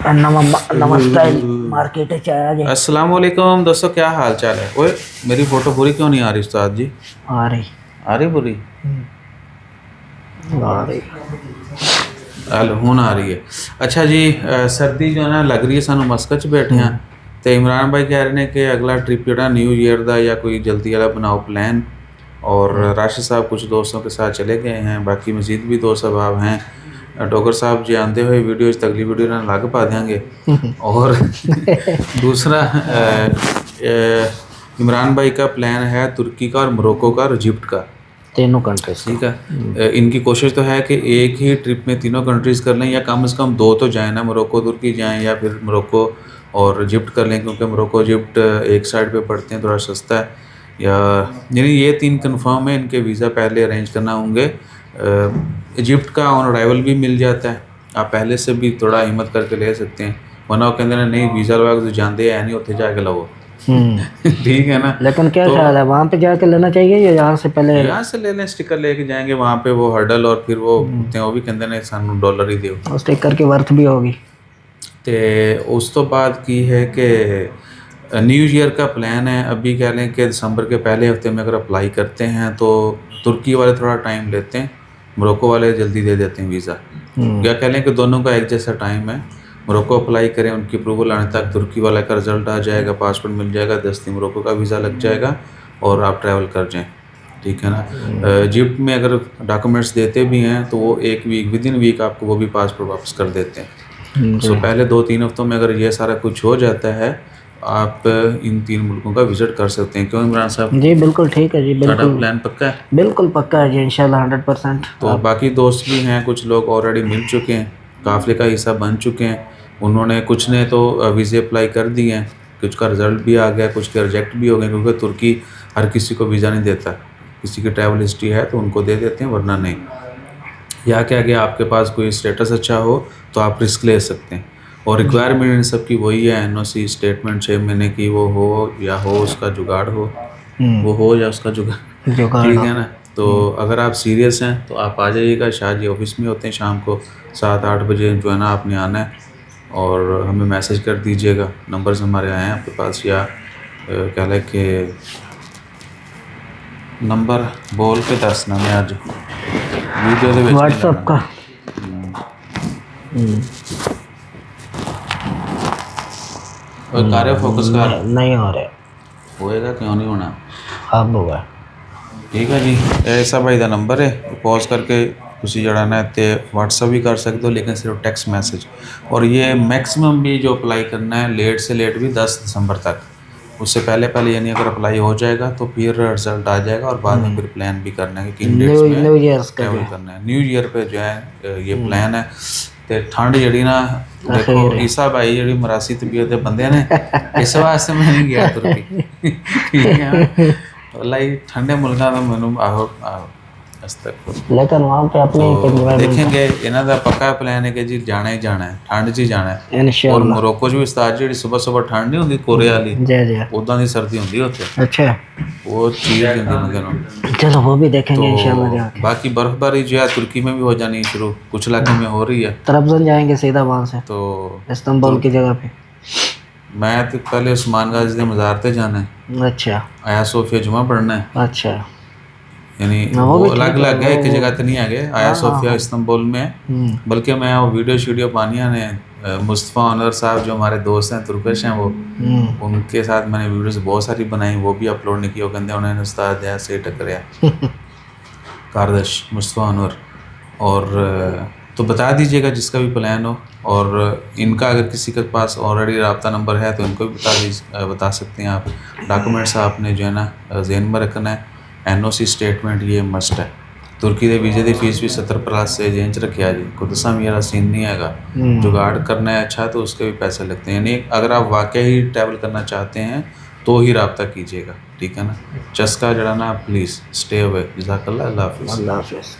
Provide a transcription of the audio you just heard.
नमस्ते मार्केट च आया जे। अस्सलाम वालेकुम दोस्तों, क्या हाल चाल है। ओए मेरी फ़ोटो पूरी क्यों नहीं आ रही उस्ताद जी? आ रही आ रही पूरी? आ रही हल हुन आ रही है। अच्छा जी, सर्दी जो है ना लग रही है सानू मस्कत च बैठे हैं तो इमरान भाई कह रहे हैं कि अगला ट्रिप जो न्यू ईयर का या कोई जल्दी वाला बनाओ प्लान। और राशिद साहब कुछ दोस्तों के साथ चले गए हैं, बाकी मजीद भी दोस्त अहबाब हैं। डॉक्टर साहब जी आते हुए वीडियो अगली वीडियो ना लग पा देंगे। और दूसरा इमरान भाई का प्लान है तुर्की का और मोरक्को का और इजिप्ट का, तीनों कंट्रीज ठीक है। इनकी कोशिश तो है कि एक ही ट्रिप में तीनों कंट्रीज़ कर लें या कम से कम दो तो जाएँ ना, मोरक्को तुर्की जाएँ या फिर मोरक्को और इजिप्ट कर लें, क्योंकि मोरक्को इजिप्ट एक साइड पे पड़ते हैं, थोड़ा सस्ता है। या यानी ये तीन कंफर्म है, इनके वीज़ा पहले अरेंज करना होंगे। इजिप्ट का ऑन अराइवल भी मिल जाता है, आप पहले से भी थोड़ा हिम्मत करके ले सकते हैं, वरना वो कहते हैं नहीं वीज़ा लगा के जाते हैं नहीं उत्थे जाके लो। ठीक है ना। लेकिन क्या तो ख्याल है वहाँ पे जाके लेना चाहिए या यहाँ से पहले? यहाँ से ले लें, स्टिकर लेके जाएंगे वहाँ पे वो हर्डल और फिर वो होते हैं, वो भी कहते हैं सानू डॉलर ही दो। और स्टिकर की वर्थ भी होगी। तो उस तो बात की है कि न्यू ईयर का प्लान है। अभी कह लें कि दिसंबर के पहले हफ्ते में अगर अप्लाई करते हैं तो तुर्की वाले थोड़ा टाइम लेते हैं, मोरक्को वाले जल्दी दे देते हैं वीज़ा। या कह लें कि दोनों का एक जैसा टाइम है। मोरक्को अप्लाई करें, उनकी अप्रूवल आने तक तुर्की वाला का रिज़ल्ट आ जाएगा, पासपोर्ट मिल जाएगा, 10 दिन मोरक्को का वीज़ा लग जाएगा और आप ट्रैवल कर जाएँ, ठीक है ना। इजिप्ट में अगर डॉक्यूमेंट्स देते भी हैं तो वो एक वीक विद इन वीक आपको वो भी पासपोर्ट वापस कर देते हैं। सो पहले 2-3 हफ्तों में अगर ये सारा कुछ हो जाता है, आप इन 3 मुल्कों का विज़िट कर सकते हैं। क्यों इमरान साहब? जी बिल्कुल ठीक है जी, बिल्कुल प्लान पक्का है? बिल्कुल पक्का है जी, इंशाल्लाह 100%। तो बाकी दोस्त भी हैं, कुछ लोग ऑलरेडी मिल चुके हैं, काफ़िले का हिस्सा बन चुके हैं। उन्होंने कुछ ने तो वीज़े अप्लाई कर दिए हैं, कुछ का रिज़ल्ट भी आ गया, कुछ के रिजेक्ट भी हो गए, क्योंकि तुर्की हर किसी को वीज़ा नहीं देता। किसी की ट्रैवल हिस्ट्री है तो उनको दे देते हैं, वरना नहीं। या क्या कि आपके पास कोई स्टेटस अच्छा हो तो आप रिस्क ले सकते हैं। और रिक्वायरमेंट इन सब की वही है, एनओसी स्टेटमेंट 6 महीने की वो हो या हो उसका जुगाड़ हो, वो हो या उसका जुगाड़, ठीक है ना। तो अगर आप सीरियस हैं तो आप आ जाइएगा। शाह जी ऑफिस में होते हैं शाम को 7-8 बजे, जो है ना आपने आना है और हमें मैसेज कर दीजिएगा। नंबर्स हमारे आए हैं आपके पास, या कह लें कि नंबर बोल के दसना मैं आज वीडियो दे व्हाट्सएप का। और कार्य फोकस कर नहीं हो रहा होएगा, क्यों नहीं होना। अब होगा। ठीक है जी, ऐसा भाई का नंबर है, पॉज करके तुसी जड़ा ना ते व्हाट्सअप भी कर सकते हो, लेकिन सिर्फ टेक्स्ट मैसेज। और ये मैक्सिमम भी जो अप्लाई करना है लेट से लेट भी 10 दिसंबर तक, उससे पहले पहले यानी अगर अप्लाई हो जाएगा तो फिर रिजल्ट आ जाएगा और बाद में फिर प्लान भी करना है कि किन डेट्स में ट्रैवल करना है। न्यू ईयर पे जो है ये प्लान है। तो ठंड जी ना, देखो ईसा भाई जी मरासी तबीयत के बंदे ने, इस वास्ते मैं नहीं गया तुर्की, ठीक है। वल्लाही ठंडे मुल्कों का मैनू आहो लेकिन वहाँ पे अपने देखेंगे। इन्हों का पक्का प्लान है कि जी जाना ही जाना है, ठंड च ही जाना है। और मोरक्को भी उस्ताद जी सुबह सुबह ठंड नहीं होंगी कोरे वाली, उदा की सर्दी होंगी उत्थे। अच्छा, वो चीज़ होंगी बंदे। चलो वो भी देखेंगे इंशाल्लाह जाके। बाकी बर्फबारी जो है तुर्की में भी हो जानी शुरू, कुछ इलाकों में हो रही है। तरबजन जाएंगे सीधा वहाँ से तो इस्तांबुल की जगह पे। मैं तो पहले उस्मान गाजी के मज़ार पे जाना है। अच्छा, आया सोफिया जुमा पढ़ना है। अच्छा, यानी वो अलग अलग है, एक जगह तो नहीं है गए। आया सोफिया इस्तांबुल में, बल्कि मैं वो वीडियो पानिया ने मुस्तफ़ा अनवर साहब जो हमारे दोस्त हैं तुर्कश हैं, वो उनके साथ मैंने वीडियोस बहुत सारी बनाई, वो भी अपलोड नहीं की। वो कहते उन्होंने उस्ताद है से टकरिया कारदश मुस्तफ़ा अनवर। और तो बता दीजिएगा जिसका भी प्लान हो। और इनका अगर किसी के पास ऑलरेडी रब्ता नंबर है तो इनको भी बता सकते हैं आप। डॉक्यूमेंट्स आपने जो है ना ज़हन में रखना है। एनओसी स्टेटमेंट ये मस्ट है। तुर्की के वीज़े की फीस भी 70+ से जेन च रखिया जी, कोई दसा मेरा सीन नहीं हैगा। जुगाड़ करना है अच्छा तो उसके भी पैसे लगते हैं। यानी अगर आप वाकई ही ट्रैवल करना चाहते हैं तो ही रब्ता कीजिएगा, ठीक है ना। चस्का जड़ा ना प्लीज़ स्टे अवे। जज़ाकल्लाह, अल्लाह हाफ़िज़।